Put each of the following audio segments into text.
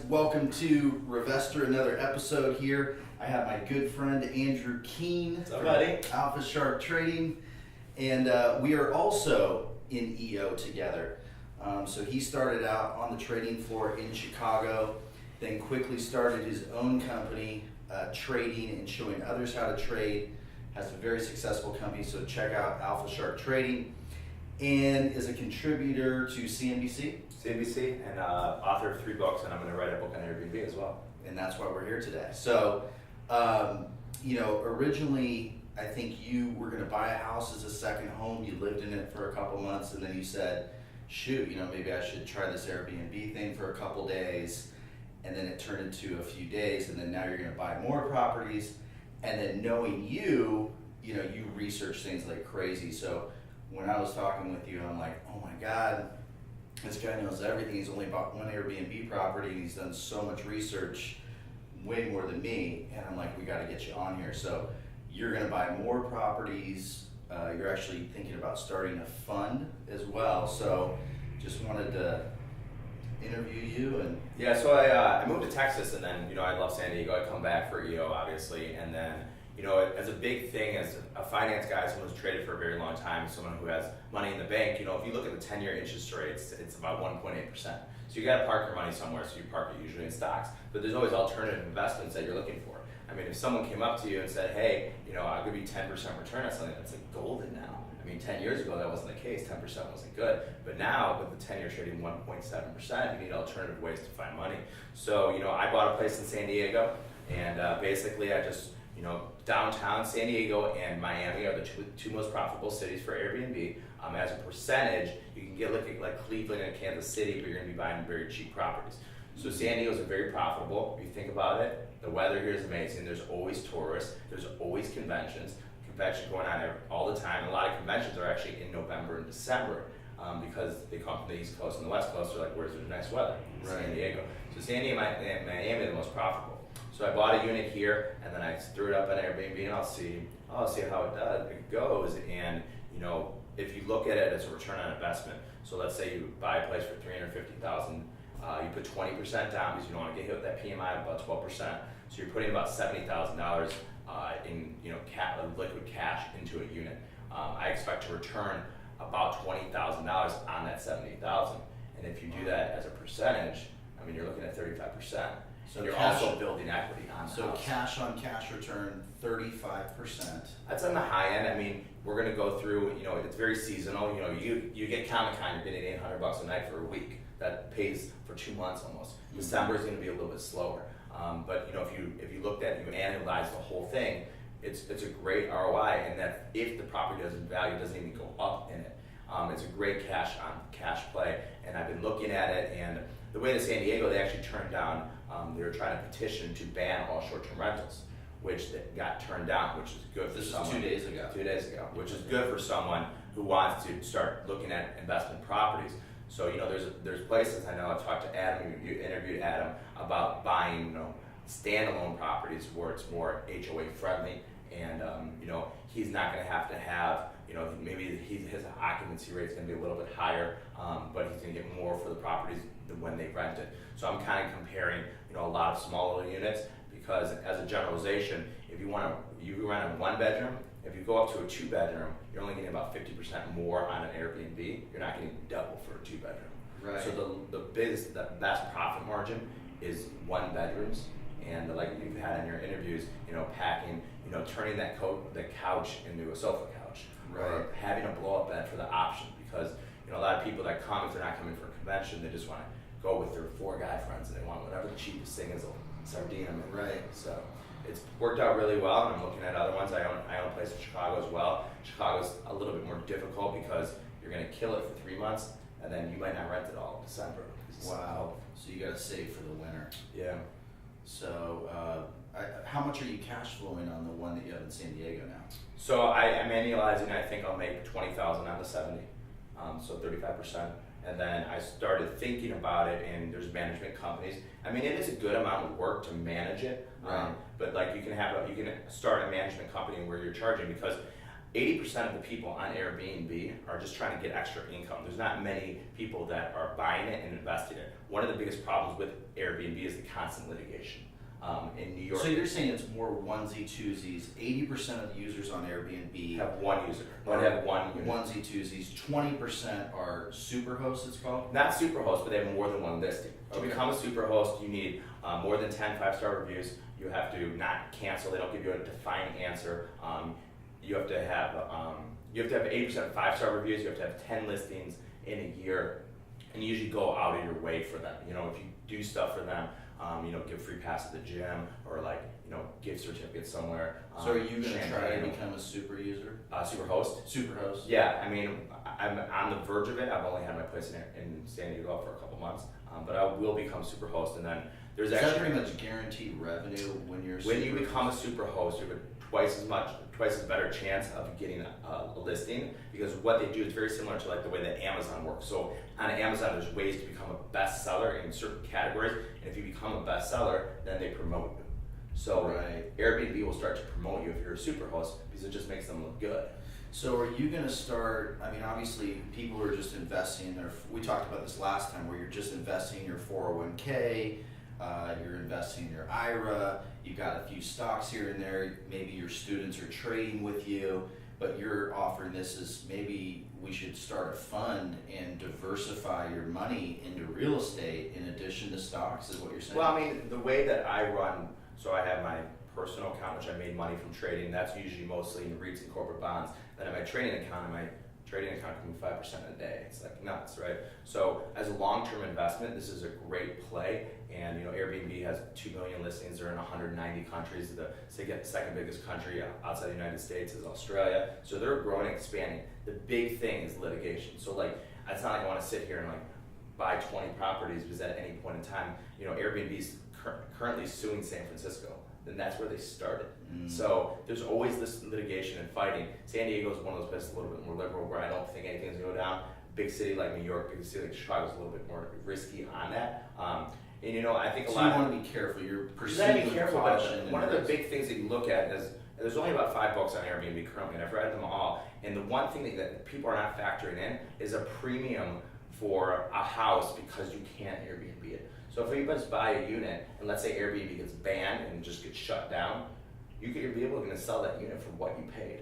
Welcome to Revester, another episode here. I have my good friend Andrew Keene What's up, buddy? Alpha Shark Trading, and we are also in EO together. So he started out on the trading floor in Chicago, then quickly started his own company trading and showing others how to trade. Has a very successful company, so check out Alpha Shark Trading, and is a contributor to CNBC. CNBC and author of 3 books, and I'm going to write a book on AirBNB as well. And that's why we're here today. So, originally, I think you were going to buy a house as a second home. You lived in it for a couple months, and then you said, shoot, maybe I should try this Airbnb thing for a couple days. And then it turned into a few days, and then now you're going to buy more properties. And then knowing you research things like crazy. So when I was talking with you, I'm like, oh my God, this guy knows everything. He's only bought one Airbnb property, and he's done so much research, way more than me. And I'm like, we got to get you on here. So you're going to buy more properties. You're actually thinking about starting a fund as well. So just wanted to interview you. And yeah, so I moved to Texas, and then I love San Diego. I come back for EO, obviously, and then as a big thing, as a finance guy, someone who's traded for a very long time, someone who has money in the bank, if you look at the 10-year interest rates, it's about 1.8%. So you got to park your money somewhere, so you park it usually in stocks. But there's always alternative investments that you're looking for. I mean, if someone came up to you and said, hey, I'll give you 10% return on something, that's like golden now. I mean, 10 years ago, that wasn't the case. 10% wasn't good. But now, with the 10-year trading 1.7%, you need alternative ways to find money. So, I bought a place in San Diego, and basically I just, downtown San Diego and Miami are the two most profitable cities for Airbnb. As a percentage, you can get like Cleveland and Kansas City, but you're going to be buying very cheap properties. So San Diego is very profitable. If you think about it, the weather here is amazing. There's always tourists. There's always conventions. Conventions going on all the time. A lot of conventions are actually in November and December because they come from the East Coast and the West Coast. They're like, where's the nice weather? Right. San Diego. So San Diego and Miami are the most profitable. So I bought a unit here, and then I threw it up on Airbnb, and I'll see how it goes. And if you look at it as a return on investment, so let's say you buy a place for $350,000, you put 20% down because you don't want to get hit with that PMI of about 12%. So you're putting about $70,000 in liquid cash into a unit. I expect to return about $20,000 on that $70,000, and if you do that as a percentage, I mean you're looking at 35%. So you're also building equity on the house. Cash on cash return 35%. That's on the high end. I mean, we're going to go through. It's very seasonal. You get Comic-Con, you're getting $800 a night for a week. That pays for 2 months almost. Mm-hmm. December is going to be a little bit slower. But if you looked at you analyze the whole thing, it's a great ROI. And that if the property doesn't even go up in it, it's a great cash on cash play. And I've been looking at it, and the way to San Diego, they actually turned down. They were trying to petition to ban all short-term rentals, which got turned down, which is good for someone. This is 2 days ago. 2 days ago, which is good for someone who wants to start looking at investment properties. So there's places, I know I've talked to Adam, you interviewed Adam about buying standalone properties where it's more HOA friendly, and he's not going to have maybe his occupancy rate is going to be a little bit higher, but he's going to get more for the properties than when they rent it. So I'm kind of comparing a lot of smaller units, because as a generalization, if you rent a 1-bedroom, if you go up to a 2-bedroom, you're only getting about 50% more on an Airbnb. You're not getting double for a 2-bedroom. Right. So the best profit margin is 1-bedrooms, and like you've had in your interviews, packing, turning the couch into a sofa couch, right, or having a blow-up bed for the option, because a lot of people that come, if they're not coming for a convention, they just want to go with their 4 guy friends, and they want whatever the cheapest thing is, a sardine. Right. So it's worked out really well, and I'm looking at other ones. I own a place in Chicago as well. Chicago's a little bit more difficult because you're going to kill it for 3 months, and then you might not rent it all in December. Wow. So you got to save for the winter. Yeah. So how much are you cash flowing on the one that you have in San Diego now? So I'm annualizing. I think I'll make $20,000 on the 70, so 35%. And then I started thinking about it, and there's management companies. I mean, it is a good amount of work to manage it, right. But like you can start a management company where you're charging, because 80% of the people on Airbnb are just trying to get extra income. There's not many people that are buying it and investing in it. One of the biggest problems with Airbnb is the constant litigation. In New York, So you're saying it's more onesie twosies. 80% of the users on Airbnb have one user. One have one unit. onesie twosies. 20% are super hosts. It's called. Not superhost, but they have more than one listing. To Okay. become a superhost, you need more than 10 5-star reviews. You have to not cancel. They don't give you a defined answer. You have to have 80% 5-star reviews. You have to have 10 listings in a year, and you usually go out of your way for them. You know, if you do stuff for them, you know, give free pass at the gym or like, you know, gift certificates somewhere. So are you going to try to champagne. become a super user? Super host? Super host? Yeah, I mean, I'm on the verge of it. I've only had my place in San Diego for a couple months, but I will become super host, and then there's Is that actually pretty much guaranteed revenue when you're when you super become a host? super host, you have twice as better chance of getting a listing, because what they do is very similar to like the way that Amazon works. So on Amazon, there's ways to become a bestseller in certain categories, and if you become a bestseller, then they promote you. So Right. Airbnb will start to promote you if you're a super host, because it just makes them look good. So are you going to start, I mean, obviously people are just investing in their, we talked about this last time, where you're just investing in your 401k, you're investing in your IRA, you've got a few stocks here and there, maybe your students are trading with you, but you're offering this as maybe we should start a fund and diversify your money into real estate in addition to stocks, is what you're saying? Well, I mean, the way that I run, so I have my personal account, which I made money from trading. That's usually mostly in REITs and corporate bonds. Then I have my trading account, and my trading account can be 5% a day. It's like nuts, right? So as a long-term investment, this is a great play. And you know, Airbnb has 2 million listings. They're in 190 countries. The second biggest country outside the United States is Australia. So they're growing and expanding. The big thing is litigation. So like, it's not like I want to sit here and like buy 20 properties, because at any point in time, you know, Airbnb's currently suing San Francisco. Then that's where they started. So there's always this litigation and fighting. San Diego is one of those places a little bit more liberal, where I don't think anything's gonna go down. Big city like New York, big city like Chicago is a little bit more risky on that. And you know, I think a So lot. you want to be careful. You're You gotta pursuing be careful. caution. But one of the big things that you look at is there's only about 5 books on Airbnb currently, and I've read them all. And the one thing that people are not factoring in is a premium for a house, because you can't Airbnb it. So if you just buy a unit, and let's say Airbnb gets banned and just gets shut down, you're going to sell that unit for what you paid.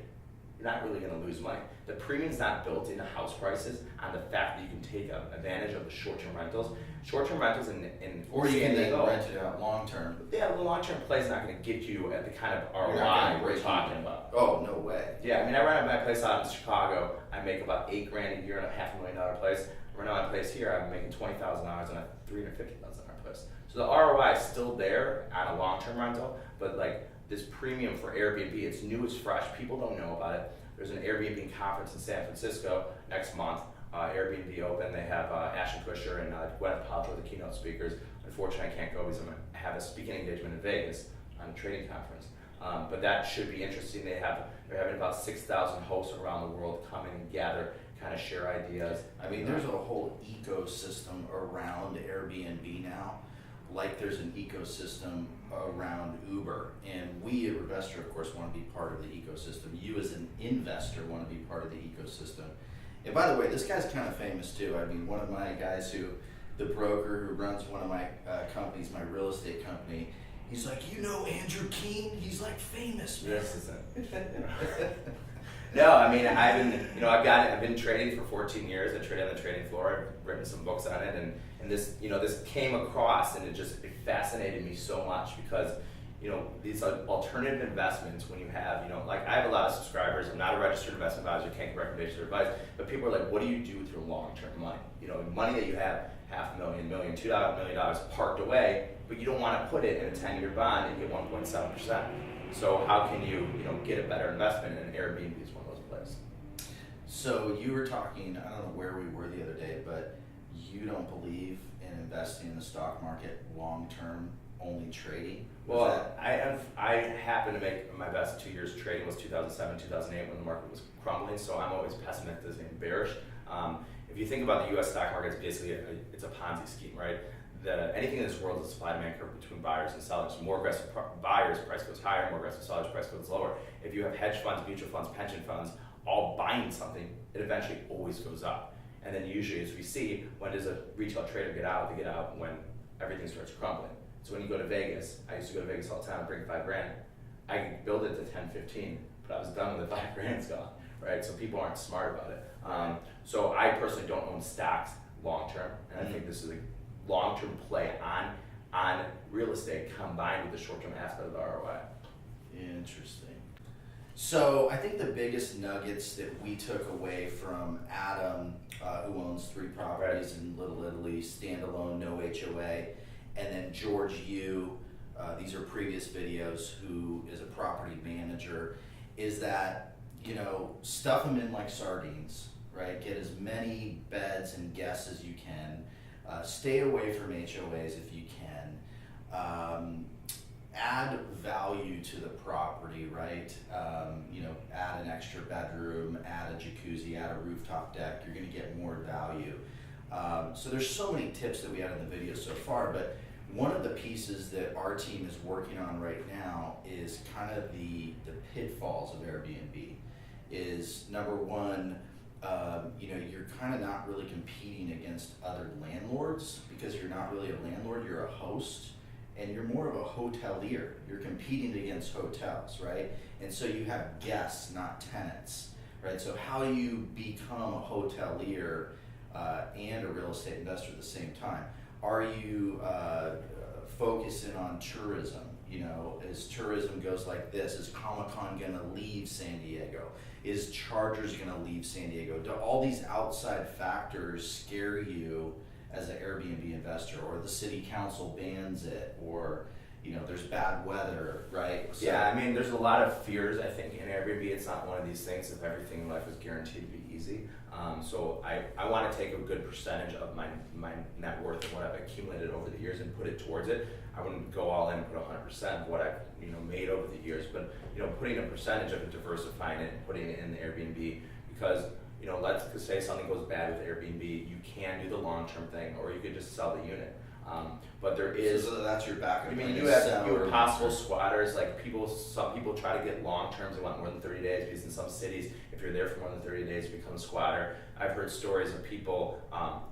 You're not really going to lose money. The premium's not built into house prices on the fact that you can take advantage of the short-term rentals. Short-term rentals in Or you can San then Diego, rent it out long term. yeah, the long-term play is not going to get you at the kind of You're not ROI gonna we're break talking even. about. Oh, no way. Yeah, I mean, I rent my place out in Chicago. I make about $8,000 a year in a $500,000 place. I rent out my place here. I'm making $20,000 on a $350,000 place. So the ROI is still there on a long-term rental, but like this premium for Airbnb, it's new, it's fresh. People don't know about it. There's an Airbnb conference in San Francisco next month. Airbnb open. They have Ashton Kutcher and Gwyneth Paltrow, the keynote speakers. Unfortunately, I can't go because I have a speaking engagement in Vegas on a trading conference. But that should be interesting. They're having about 6,000 hosts around the world come and gather, kind of share ideas. I mean, there's a whole ecosystem around Airbnb now, like there's an ecosystem around Uber. And we at Investor, of course, want to be part of the ecosystem. You as an investor want to be part of the ecosystem. And by the way, this guy's kind of famous too. I mean, one of my guys the broker who runs one of my companies, my real estate company, he's like, you know Andrew Keene? He's like famous, man. This isn't. No, I mean, I've been trading for 14 years. I trade on the trading floor. I've written some books on it, and this, this came across, and it fascinated me so much, because, these alternative investments, when you have, like I have a lot of subscribers. I'm not a registered investment advisor, can't give recommendations or advice, but people are like, what do you do with your long-term money? Money that you have $500,000, $1 million, $2 million parked away, but you don't want to put it in a 10-year bond and get 1.7%. So how can you, get a better investment? And Airbnb is one of those places. So you were talking, I don't know where we were the other day, but you don't believe in investing in the stock market long-term, only trading? Well, I happen to make my best 2 years trading was 2007, 2008 when the market was crumbling. So I'm always pessimistic and bearish. If you think about the U.S. stock market, it's basically it's a Ponzi scheme, right? Anything in this world is a supply and demand curve between buyers and sellers. More aggressive buyers, price goes higher. More aggressive sellers, price goes lower. If you have hedge funds, mutual funds, pension funds, all buying something, it eventually always goes up. And then usually, as we see, when does a retail trader get out? They get out when everything starts crumbling. So when you go to Vegas, I used to go to Vegas all the time and bring $5,000. I could build it to 10, 15, but I was done when the $5,000's gone, right? So people aren't smart about it. So I personally don't own stocks long term, and I think this is a long term play on real estate combined with the short term aspect of the ROI. Interesting. So I think the biggest nuggets that we took away from Adam, who owns 3 properties in Little Italy, standalone, no HOA, and then George Yu, these are previous videos, who is a property manager, is that, you know, stuff them in like sardines, right? Get as many beds and guests as you can. Stay away from HOAs if you can. Add value to the property, right? You know, add an extra bedroom, add a jacuzzi, add a rooftop deck. You're going to get more value. So there's so many tips that we had in the video so far, but one of the pieces that our team is working on right now is kind of the pitfalls of Airbnb. Is number one, you know, you're kind of not really competing against other landlords because you're not really a landlord, you're a host. And you're more of a hotelier. You're competing against hotels, right? And so you have guests, not tenants, right? So how do you become a hotelier and a real estate investor at the same time? Are you focusing on tourism? You know, as tourism goes like this, is Comic-Con gonna leave San Diego? Is Chargers gonna leave San Diego? Do all these outside factors scare you as an Airbnb investor, or the city council bans it, or, you know, there's bad weather, right? So, yeah, I mean, there's a lot of fears, I think, in Airbnb. It's not one of these things if everything in life is guaranteed to be easy. So I want to take a good percentage of my net worth and what I've accumulated over the years and put it towards it. I wouldn't go all in and put 100% of what I've, you know, made over the years, but, you know, putting a percentage of it, diversifying it, and putting it in the Airbnb, because, you know, let's say something goes bad with Airbnb, you can do the long-term thing, or you could just sell the unit. But there is. So that's your backup. I mean, you have possible squatters. Like some people try to get long terms. They want more than 30 days because in some cities, if you're there for more than 30 days, you become a squatter. I've heard stories of people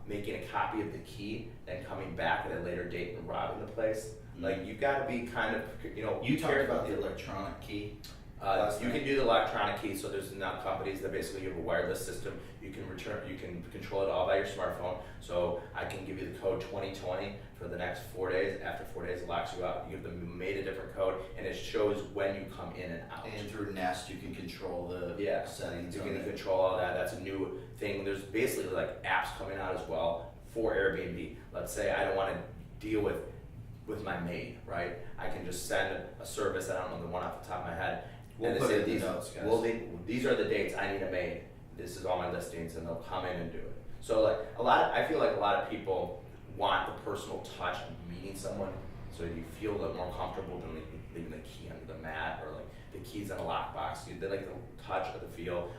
making a copy of the key and coming back at a later date and robbing the place. Mm-hmm. Like, you've got to be kind of, you know. You talked about the electronic key. You can do the electronic key, so there's now companies that basically you have a wireless system. You can control it all by your smartphone. So I can give you the code 2020 for the next 4 days. After 4 days, it locks you out. You have made a different code, and it shows when you come in and out. And through Nest, you can control the settings. You can control all that. That's a new thing. There's basically like apps coming out as well for Airbnb. Let's say I don't want to deal with my maid, right? I can just send a service. I don't know the one off the top of my head. We'll put it in the notes, guys. Well, these are the dates I need a maid. This is all my listings, and they'll come in and do it. So like I feel like a lot of people want the personal touch of meeting someone, so you feel a little more comfortable than leaving the key under the mat or like the keys in a lockbox. They like the touch of the feel.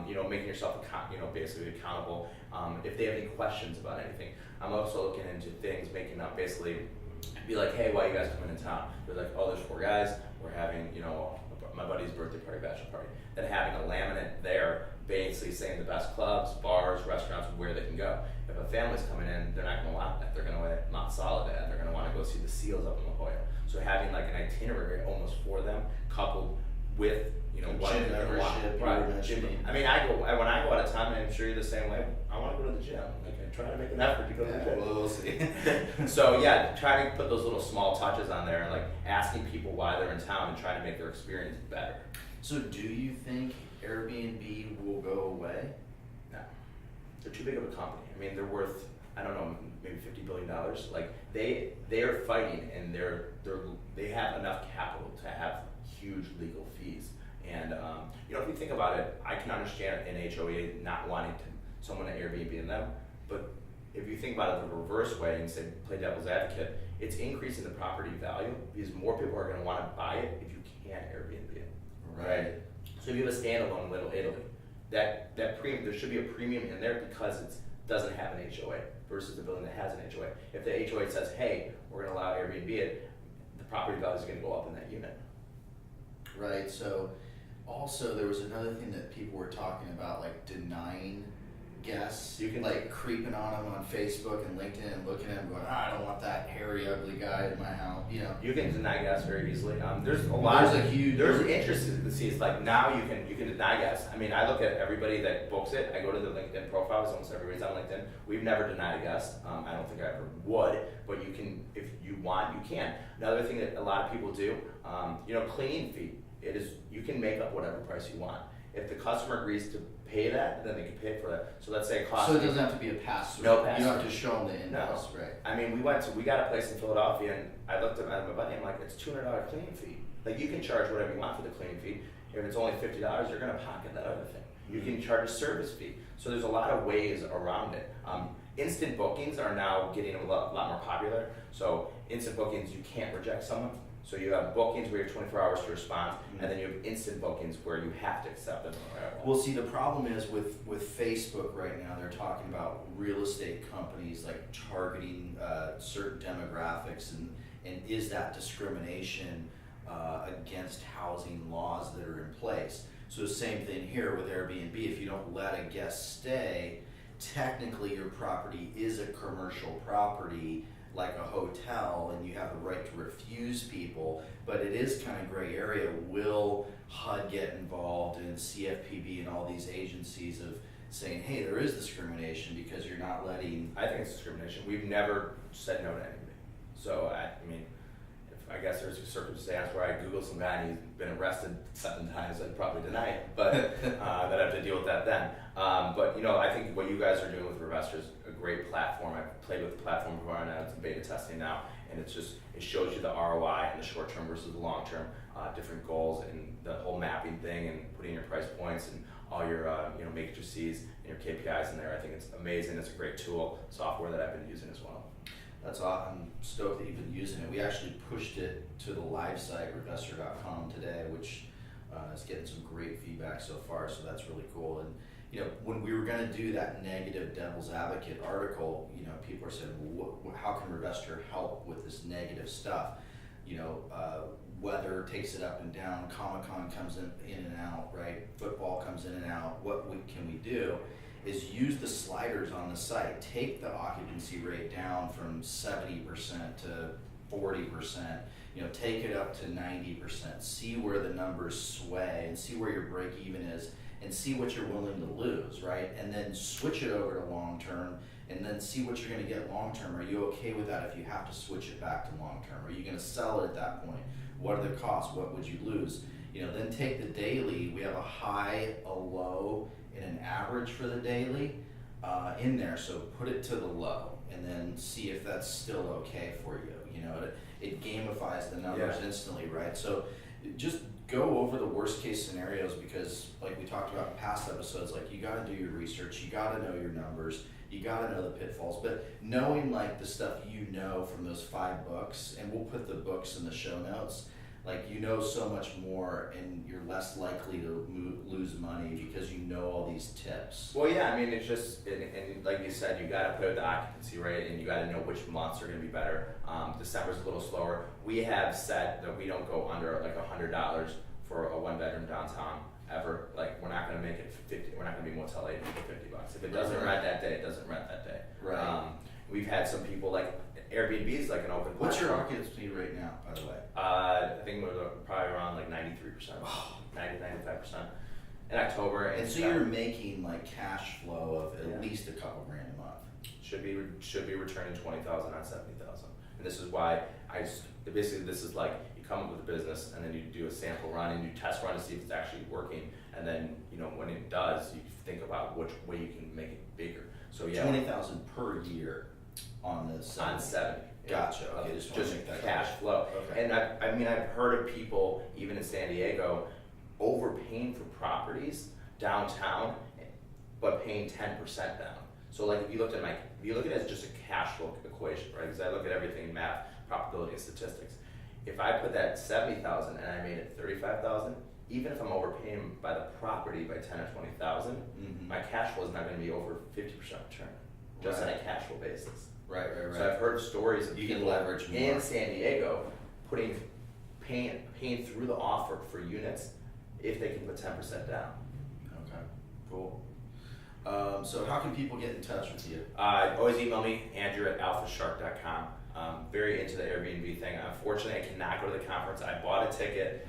You know, making yourself basically accountable. If they have any questions about anything, I'm also looking into things, making up basically. Be like, hey, why are you guys coming in town? They're like, oh, there's 4 guys. We're having, you know, my buddy's birthday party, bachelor party. Then having a laminate there, basically saying the best clubs, bars, restaurants, where they can go. If a family's coming in, they're not going to want that. They're going to want Mount Soledad. They're going to want to go see the seals up in La Jolla. So having like an itinerary almost for them, coupled with, you know, what gym membership. Right. I mean, when I go out of town, I'm sure you're the same way. I want to go to the gym. Like, I try to make an effort to go to the gym. Well, we'll see. So yeah, trying to put those little small touches on there, and like asking people why they're in town and trying to make their experience better. So do you think Airbnb will go away? No, they're too big of a company. I mean, they're worth, I don't know, maybe $50 billion. Like they are fighting, and they have enough capital to have huge legal fees. And you know, if you think about it, I can understand an HOA not wanting someone to Airbnb in them, but if you think about it the reverse way and say play devil's advocate, it's increasing the property value because more people are going to want to buy it if you can Airbnb it. Right. So if you have a standalone Little Italy, that premium, there should be a premium in there because it doesn't have an HOA versus the building that has an HOA. If the HOA says, hey, we're going to allow Airbnb it, the property value is going to go up in that unit. Right. So also there was another thing that people were talking about, like denying guests. You can like creeping on them on Facebook and LinkedIn and looking at them going, I don't want that hairy, ugly guy in my house. You know, you can deny guests very easily. There's a lot. There's intricacies. Like now you can deny guests. I mean, I look at everybody that books it. I go to the LinkedIn profiles. Almost everybody's on LinkedIn. We've never denied a guest. I don't think I ever would, but you can, if you want, you can. Another thing that a lot of people do, cleaning fee. You can make up whatever price you want. If the customer agrees to pay that, then they can pay for that. So let's say it costs. So it doesn't have to be a pass-through. No pass-through. You don't have to show them the invoice, right? I mean, we got a place in Philadelphia, and I looked at my buddy. I'm like, it's $200 cleaning fee. Like you can charge whatever you want for the cleaning fee. If it's only $50, you're gonna pocket that other thing. You can charge a service fee. So there's a lot of ways around it. Instant bookings are now getting a lot more popular. So instant bookings, you can't reject someone. So you have bookings where you have 24 hours to respond, and then you have instant bookings where you have to accept them. Well, see, the problem is with Facebook right now, they're talking about real estate companies like targeting certain demographics, and is that discrimination against housing laws that are in place? So the same thing here with Airbnb. If you don't let a guest stay, technically your property is a commercial property, like a hotel, and you have the right to refuse people, but it is kind of gray area. Will HUD get involved in CFPB and all these agencies of saying, hey, there is discrimination because you're not letting... I think it's discrimination. We've never said no to anybody. So, I guess there's a circumstance where I Google some guy and he's been arrested 7 times, I'd probably deny it, but that I have to deal with that then. But I think what you guys are doing with Revestor is a great platform. I've played with the platform before, and it's beta testing now, and it shows you the ROI in the short term versus the long term, different goals, and the whole mapping thing, and putting your price points and all your matrices and your KPIs in there. I think it's amazing. It's a great tool, software that I've been using as well. That's awesome. I'm stoked that you've been using it. We actually pushed it to the live site, Revestor.com today, which is getting some great feedback so far, so that's really cool. And when we were going to do that negative devil's advocate article, people are saying, well, how can Revestor help with this negative stuff? Weather takes it up and down, Comic-Con comes in and out, right? Football comes in and out. What can we do is use the sliders on the site, take the occupancy rate down from 70% to 40%, take it up to 90%, see where the numbers sway and see where your break even is, and see what you're willing to lose, right? And then switch it over to long term, and then see what you're gonna get long term. Are you okay with that if you have to switch it back to long term? Are you gonna sell it at that point? What are the costs? What would you lose? Then take the daily. We have a high, a low, and an average for the daily in there. So put it to the low, and then see if that's still okay for you. It gamifies the numbers instantly, right? So just go over the worst case scenarios, because like we talked about in past episodes, like you got to do your research, you got to know your numbers, you got to know the pitfalls, but knowing like the stuff from those 5 books, and we'll put the books in the show notes, like so much more, and you're less likely to lose money because all these tips. Well, yeah, I mean, it's just, and like you said, you got to put the occupancy rate, and you got to know which months are going to be better. December's a little slower. We have said that we don't go under like $100 for a 1-bedroom downtown ever. Like, we're not going to make it 50. We're not going to be Motel 8 for $50. If it doesn't rent that day, it doesn't rent that day. Right. We've had some people like Airbnb is like an open. What's your occupancy rate now, by the way? I think we're probably around like 93%, 90-95% in October. And so you're making like cash flow of at least a couple grand a month. Should be returning $20,000 on $70,000, and this is why basically this is like you come up with a business, and then you do a sample run and you test run to see if it's actually working, and then when it does, you think about which way you can make it bigger. So yeah, $20,000 per year on this. On 70. Gotcha. Okay, Just cash flow. Okay. And I've heard of people even in San Diego overpaying for properties downtown, but paying 10% down. So like if you look at it as just a cash flow equation, right? Because I look at everything in math, probability, and statistics. If I put that 70,000 and I made it 35,000, even if I'm overpaying by the property by 10 or 20,000, my cash flow is not going to be over 50% return, just on a cash flow basis. Right. So I've heard stories of you people can leverage more in San Diego paying through the offer for units if they can put 10% down. Okay, cool. So how can people get in touch with you? Always email me, Andrew@alphashark.com. Very into the Airbnb thing. Unfortunately, I cannot go to the conference. I bought a ticket,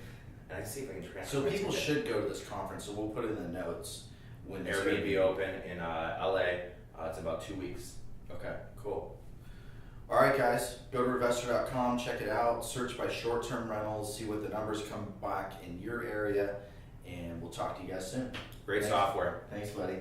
and I can see if I can transfer. So my people ticket. should go to this conference, so we'll put it in the notes. When this Airbnb open in LA. It's about 2 weeks. Okay, cool. All right, guys, go to Revestor.com, check it out, search by short-term rentals, see what the numbers come back in your area, and we'll talk to you guys soon. Great Thanks. software. Thanks, buddy.